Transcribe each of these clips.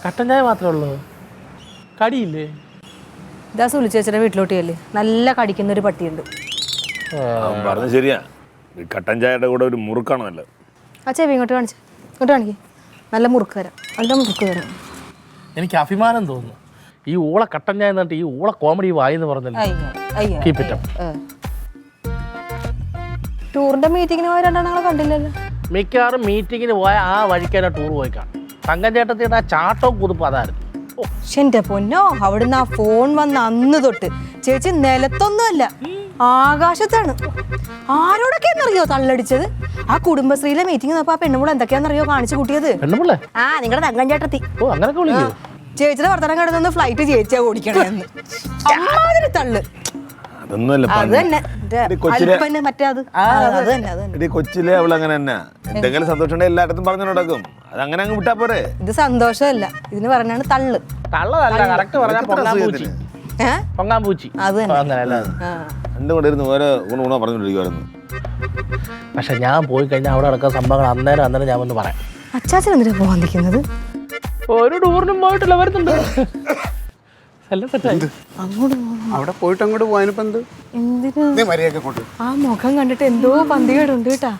കട്ടൻ ചായ മാത്രമേ ഉള്ളൂ, കടിയില്ലേ? ഇതാ സുലി ചേച്ചിയുടെ വീട്ടിലോട്ടിയല്ലേ, നല്ല കടിക്കുന്നൊരു പട്ടിയുണ്ട്. പറഞ്ഞത് ശരിയാ, കട്ടൻ ചായയുടെ കൂടെ ഒരു മുറുക്കാണ് നല്ലത്. ആ ചെവി ഇങ്ങോട്ട് കാണിച്ചു, ഇങ്ങോട്ട് കാണിക്കേ. നല്ല മുറുക്ക് തരാം, നല്ല മുറുക്ക് തരാം. എനിക്ക് അഭിമാനം തോന്നുന്നു, ഈ ഊള കട്ടൻ ചായ എന്നിട്ട് ഈ ഊള കോമഡി വായിന്ന് പറഞ്ഞല്ലോ. Keep it up. ടൂറിന്റെ മീറ്റിങ്ങിന് പോയ രണ്ടെണ്ണങ്ങളെ കണ്ടില്ലല്ലോ. മിക്കവാറും മീറ്റിങ്ങിന് പോയ ആ വഴിക്കാണ് ടൂർ പോയിക്കാണ്. തങ്കം ചേട്ടത്തിയുടെ ആ ചാട്ടവും കുതിപ്പ് അതായിരുന്നു. എന്റെ പൊന്നോ, അവിടുന്ന് ആ ഫോൺ വന്ന അന്ന് തൊട്ട് ചേച്ചി നിലത്തൊന്നുമല്ല, ആകാശത്താണ്. ആരോടൊക്കെയാണെന്നറിയോ തള്ളടിച്ചത്? ആ കുടുംബശ്രീയിലെ മീറ്റിംഗ് നോപ്പോ ആ പെണ്ണുമ്പോൾ എന്തൊക്കെയാണെന്നറിയോ കാണിച്ചു കൂട്ടിയത്? ആ നിങ്ങളുടെ തങ്കം ചേട്ടത്തി. ചേച്ചിയുടെ വർത്തമാനം കിടന്നു ഫ്ലൈറ്റ് ചേച്ചിയാ ഓടിക്കണെന്ന് അമ്മാതിരി തള്ളു. കൊച്ചിലെ അവൾ അങ്ങനെ തന്നെ എന്തെങ്കിലും സന്തോഷം എല്ലായിടത്തും പറഞ്ഞു നടക്കും. അത് അങ്ങനെ അങ്ങ് വിട്ടാ പോരെ. ഇത് സന്തോഷമല്ല, ഇതിന് പറഞ്ഞാണ് തള്ളു. പക്ഷെ ഞാൻ പോയി കഴിഞ്ഞാൽ അവിടെ നടക്കുന്ന സംഭവങ്ങൾ അന്നേരം ഞാൻ വന്ന് പറയാം. അച്ചാച്ചൻ എന്തിനാ പോകാൻ നിൽക്കുന്നത്? ഒരു ടൂറിനും പോയിട്ടില്ല, വരുന്നുണ്ട്. അവിടെ പോയിട്ട് അങ്ങോട്ട് പോകാനിപ്പോ ആ മുഖം കണ്ടിട്ട് എന്തോ പന്തികേടുണ്ട് കേട്ടാ,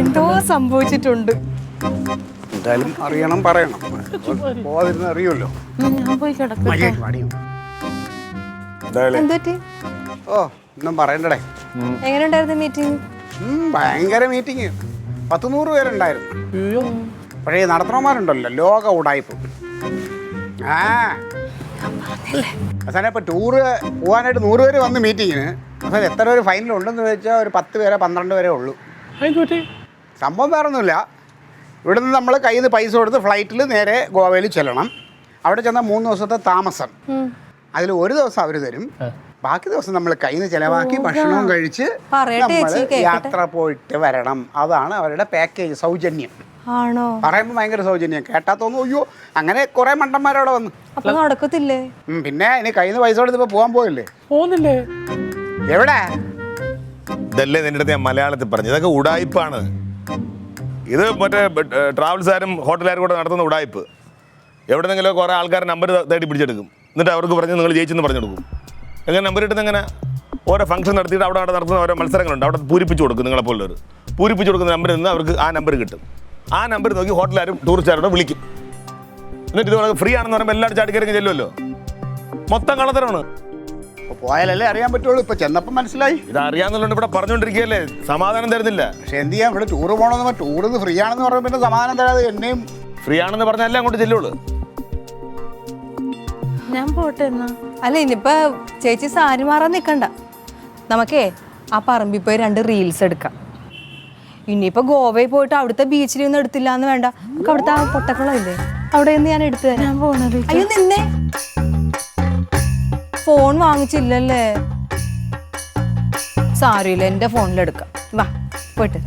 എന്തോ സംഭവിച്ചിട്ടുണ്ട്. എന്തായാലും അറിയണം, പറയണം, പോവാതിരുന്ന അറിയുമല്ലോ. ഞാൻ പോയി കിടക്കട്ടെ. ഓ ഒന്നും പറയണ്ടേ. എങ്ങനെ ഉണ്ടായിരുന്നു മീറ്റിംഗ്? ഭയങ്കര മീറ്റിംഗ്, 100 പേരുണ്ടായിരുന്നു. പക്ഷേ നടത്തണമാരുണ്ടല്ലോ ലോക ഉടായ്പ. അവസാനം ഇപ്പൊ ടൂറ് പോകാനായിട്ട് 100 പേര് വന്ന് മീറ്റിങ്ങിന്. അവസാനം എത്ര പേര് ഫൈനലുണ്ടെന്ന് ചോദിച്ചാൽ ഒരു 10 പേരെ 12 പേരെ ഉള്ളൂ. സംഭവം വേറെ ഒന്നുമില്ല. ഇവിടെ നിന്ന് നമ്മൾ കയ്യിൽ നിന്ന് പൈസ കൊടുത്ത് ഫ്ലൈറ്റിൽ നേരെ ഗോവയിൽ ചെല്ലണം. അവിടെ ചെന്നാൽ 3 ദിവസത്തെ താമസം. അതിൽ ഒരു ദിവസം അവർ തരും, ബാക്കി ദിവസം നമ്മൾ കയ്യിൽ നിന്ന് ചിലവാക്കി ഭക്ഷണവും കഴിച്ച് യാത്ര പോയിട്ട് വരണം. അതാണ് അവരുടെ പാക്കേജ്, സൗജന്യം. പറയുമ്പോൾ ഭയങ്കര സൗജന്യം, കേട്ടാ തോന്നുന്നു അയ്യോ അങ്ങനെ കുറെ മണ്ടന്മാരവിടെ വന്നു. നടക്കത്തില്ലേ? പിന്നെ ഇനി കയ്യിൽ നിന്ന് പൈസ കൊടുത്തപ്പോ പോകാൻ പോയില്ലേ? എവിടെ? ഇതല്ലേ നിന്റെ അടുത്ത് ഞാൻ മലയാളത്തിൽ പറഞ്ഞു, ഇതൊക്കെ ഉടായ്പാണ്. ഇത് മറ്റേ ട്രാവൽസുകാരും ഹോട്ടലുകാരും കൂടെ നടത്തുന്ന ഉടായ്പ്. എവിടെന്നെങ്കിലും കുറെ ആൾക്കാർ നമ്പർ തേടി പിടിച്ചെടുക്കും, എന്നിട്ട് അവർക്ക് പറഞ്ഞ് നിങ്ങൾ ജയിച്ചെന്ന് പറഞ്ഞു കൊടുക്കും. എങ്ങനെ നമ്പർ കിട്ടുന്ന എങ്ങനെ? ഓരോ ഫംഗ്ഷൻ നടത്തിയിട്ട് അവിടെ നടത്തുന്ന ഓരോ മത്സരങ്ങളുണ്ട്, അവിടെ പൂരിപ്പിച്ച് കൊടുക്കും. നിങ്ങളെപ്പോലുള്ളവർ പൂരിപ്പിച്ച് കൊടുക്കുന്ന നമ്പറിൽ നിന്ന് അവർക്ക് ആ നമ്പർ കിട്ടും. ആ നമ്പർ നോക്കി ഹോട്ടലുകാരും ടൂറിസ്റ്റുകാരോട് വിളിക്കും. എന്നിട്ട് ഇത് ഫ്രീ ആണെന്ന് പറയുമ്പോൾ എല്ലാവരും ചാടിക്കരങ്ങി ചെല്ലുമല്ലോ. മൊത്തം കള്ളത്തരമാണ്. പോയാലല്ലേ അറിയാൻ പറ്റുള്ളൂ. ഇപ്പൊ ചെന്നപ്പോൾ മനസ്സിലായി. ഇത് അറിയാന്നുള്ളത് ഇവിടെ പറഞ്ഞുകൊണ്ടിരിക്കുകയല്ലേ, സമാധാനം തരുന്നില്ല. പക്ഷെ എന്ത് ചെയ്യാം, ഇവിടെ ടൂറ് പോകണമെന്ന് ടൂറിന് ഫ്രീ ആണെന്ന് പറയുമ്പോൾ പിന്നെ സമാധാനം തരാതെ എന്നെയും ഫ്രീ ആണെന്ന് പറഞ്ഞാലേ അങ്ങോട്ട് ചെല്ലുള്ളൂ. ഞാൻ പോട്ടെ എന്നാ. അല്ല ഇനിയിപ്പോ ചേച്ചി സാരി മാറാൻ നിക്കണ്ട, നമുക്കേ ആ പറമ്പിൽ പോയി 2 റീൽസ് എടുക്കാം. ഇനിയിപ്പോ ഗോവയിൽ പോയിട്ട് അവിടുത്തെ ബീച്ചിലൊന്നും എടുത്തില്ല എന്ന് വേണ്ട, നമുക്ക് അവിടുത്തെ ആ പൊട്ടക്കുളമില്ലേ അവിടെ നിന്ന് ഞാൻ എടുത്തു തരാം. അയ്യോ നിന്നെ ഫോൺ വാങ്ങിച്ചില്ലല്ലേ? സാരിയില്ല, എന്റെ ഫോണിലെടുക്കാം. വാ പോയിട്ട്.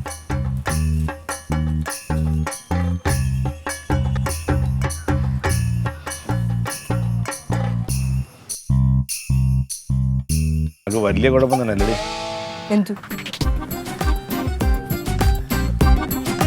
വലിയ കുഴപ്പം തന്നെ അല്ലേ? എന്തു